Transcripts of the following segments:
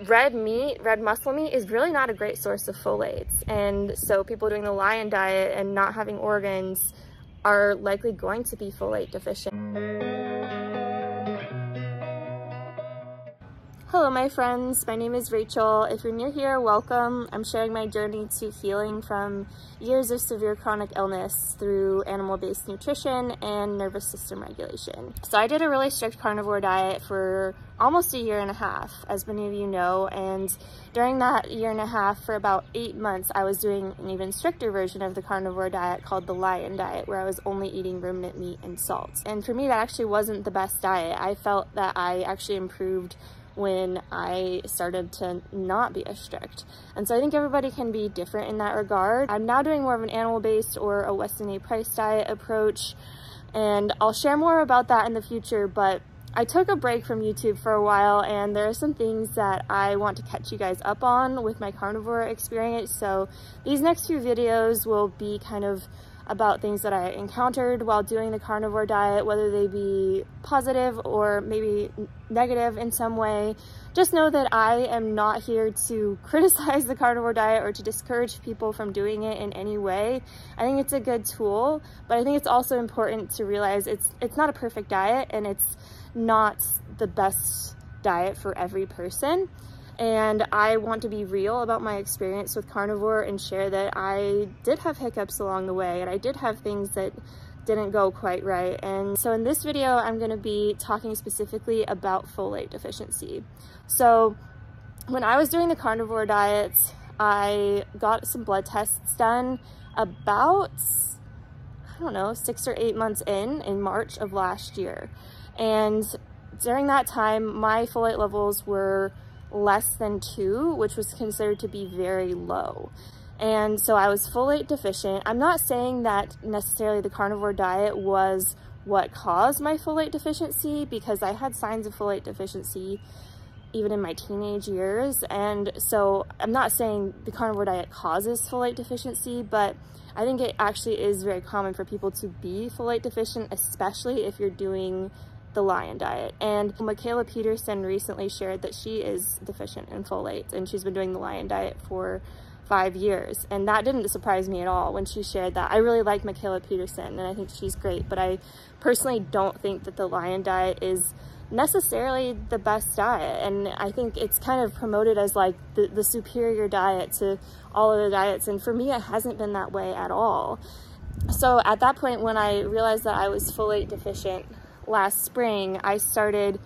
red muscle meat is really not a great source of folates. And so people doing the lion diet and not having organs are likely going to be folate deficient. Hello my friends, my name is Rachel. If you're new here, welcome. I'm sharing my journey to healing from years of severe chronic illness through animal-based nutrition and nervous system regulation. So I did a really strict carnivore diet for almost a year and a half, as many of you know, and during that year and a half, for about 8 months, I was doing an even stricter version of the carnivore diet called the lion diet, where I was only eating ruminant meat and salt. And for me, that actually wasn't the best diet. I felt that I actually improved when I started to not be as strict. And so I think everybody can be different in that regard. I'm now doing more of an animal-based or a Weston A. Price diet approach, and I'll share more about that in the future, but I took a break from YouTube for a while, and there are some things that I want to catch you guys up on with my carnivore experience. So these next few videos will be kind of about things that I encountered while doing the carnivore diet, whether they be positive or maybe negative in some way. Just know that I am not here to criticize the carnivore diet or to discourage people from doing it in any way. I think it's a good tool, but I think it's also important to realize it's not a perfect diet, and it's not the best diet for every person. And I want to be real about my experience with carnivore and share that I did have hiccups along the way, and I did have things that didn't go quite right. And so in this video, I'm going to be talking specifically about folate deficiency. So when I was doing the carnivore diet, I got some blood tests done about, I don't know, 6 or 8 months in March of last year. And during that time, my folate levels were less than 2, which was considered to be very low. And so I was folate deficient. I'm not saying that necessarily the carnivore diet was what caused my folate deficiency, because I had signs of folate deficiency even in my teenage years. And so I'm not saying the carnivore diet causes folate deficiency, but I think it actually is very common for people to be folate deficient, especially if you're doing the lion diet. And Mikhaila Peterson recently shared that she is deficient in folate, and she's been doing the lion diet for 5 years. And that didn't surprise me at all when she shared that. I really like Mikhaila Peterson, and I think she's great, but I personally don't think that the lion diet is necessarily the best diet. And I think it's kind of promoted as like the superior diet to all other diets, and for me it hasn't been that way at all. So at that point, when I realized that I was folate deficient last spring, I started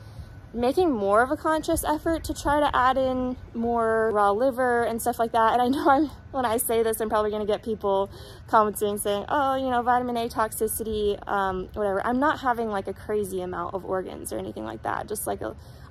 making more of a conscious effort to try to add in more raw liver and stuff like that. And I know when I say this, I'm probably going to get people commenting saying, oh, you know, vitamin A toxicity, whatever. I'm not having like a crazy amount of organs or anything like that, just like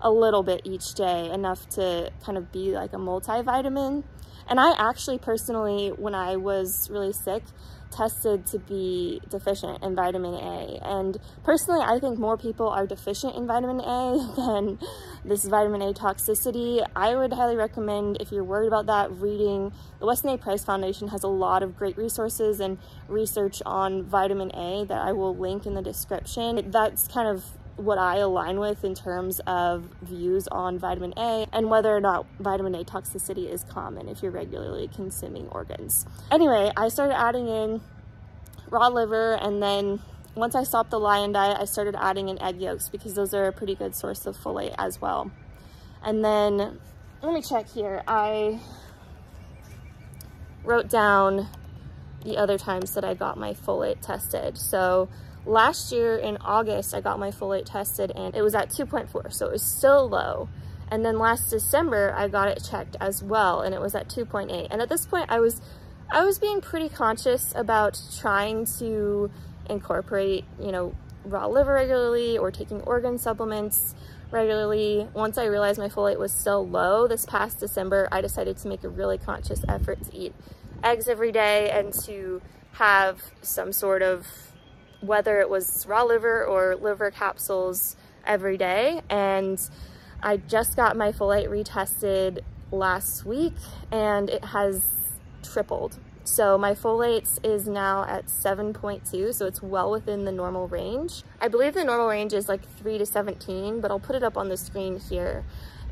a little bit each day, enough to kind of be like a multivitamin. And I actually personally, when I was really sick, tested to be deficient in vitamin A. And personally, I think more people are deficient in vitamin A than this vitamin A toxicity. I would highly recommend, if you're worried about that, reading the Weston A. Price Foundation has a lot of great resources and research on vitamin A that I will link in the description. That's kind of what I align with in terms of views on vitamin A and whether or not vitamin A toxicity is common if you're regularly consuming organs. Anyway, I started adding in raw liver, and then once I stopped the lion diet, I started adding in egg yolks because those are a pretty good source of folate as well. And then, let me check here. I wrote down the other times that I got my folate tested. So last year in August, I got my folate tested and it was at 2.4, so it was still low. And then last December, I got it checked as well, and it was at 2.8. And at this point, I was being pretty conscious about trying to incorporate, you know, raw liver regularly or taking organ supplements regularly. Once I realized my folate was still low this past December, I decided to make a really conscious effort to eat eggs every day and to have some sort of, whether it was raw liver or liver capsules, every day. And I just got my folate retested last week and it has tripled. So my folate is now at 7.2, so it's well within the normal range. I believe the normal range is like 3 to 17, but I'll put it up on the screen here.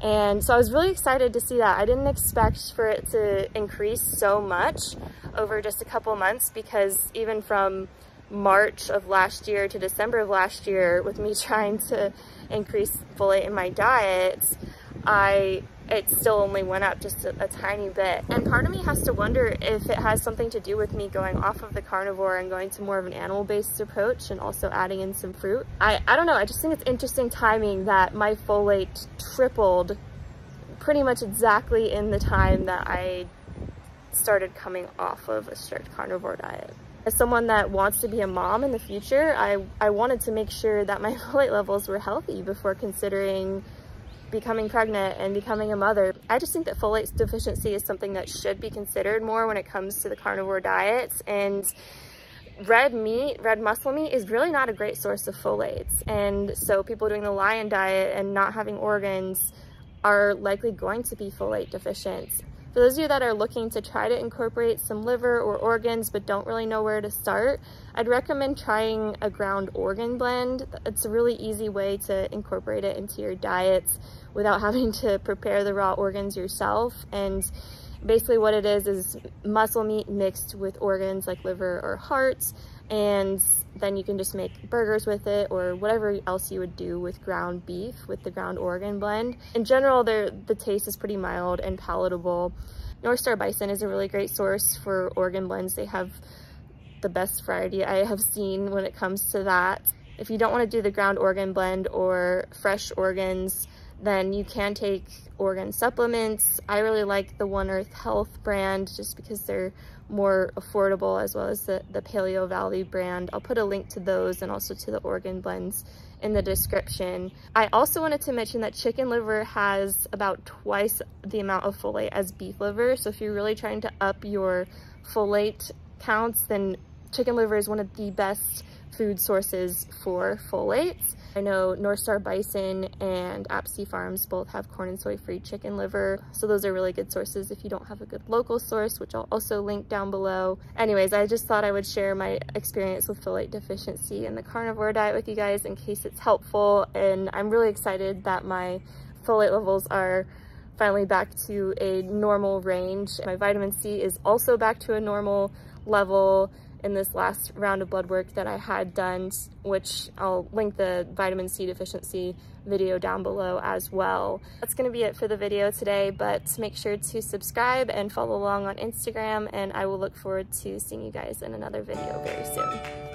And so I was really excited to see that. I didn't expect for it to increase so much over just a couple months, because even from March of last year to December of last year, with me trying to increase folate in my diet, it still only went up just a tiny bit. And part of me has to wonder if it has something to do with me going off of the carnivore and going to more of an animal-based approach and also adding in some fruit. I don't know, I just think it's interesting timing that my folate tripled pretty much exactly in the time that I started coming off of a strict carnivore diet. As someone that wants to be a mom in the future, I wanted to make sure that my folate levels were healthy before considering becoming pregnant and becoming a mother. I just think that folate deficiency is something that should be considered more when it comes to the carnivore diets. And red muscle meat is really not a great source of folates. And so people doing the lion diet and not having organs are likely going to be folate deficient. For those of you that are looking to try to incorporate some liver or organs but don't really know where to start, I'd recommend trying a ground organ blend. It's a really easy way to incorporate it into your diets without having to prepare the raw organs yourself. And basically what it is muscle meat mixed with organs like liver or heart, and then you can just make burgers with it or whatever else you would do with ground beef with the ground organ blend. In general, the taste is pretty mild and palatable. Northstar Bison is a really great source for organ blends. They have the best variety I have seen when it comes to that. If you don't want to do the ground organ blend or fresh organs, then you can take organ supplements. I really like the One Earth Health brand just because they're more affordable, as well as the Paleovalley brand. I'll put a link to those and also to the organ blends in the description. I also wanted to mention that chicken liver has about twice the amount of folate as beef liver. So if you're really trying to up your folate counts, then chicken liver is one of the best food sources for folates. I know Northstar Bison and Apsey Farms both have corn and soy free chicken liver, so those are really good sources if you don't have a good local source, which I'll also link down below. Anyways, I just thought I would share my experience with folate deficiency and the carnivore diet with you guys in case it's helpful, and I'm really excited that my folate levels are finally back to a normal range. My vitamin C is also back to a normal level in this last round of blood work that I had done, which I'll link the vitamin C deficiency video down below as well. That's gonna be it for the video today, but make sure to subscribe and follow along on Instagram, and I will look forward to seeing you guys in another video very soon.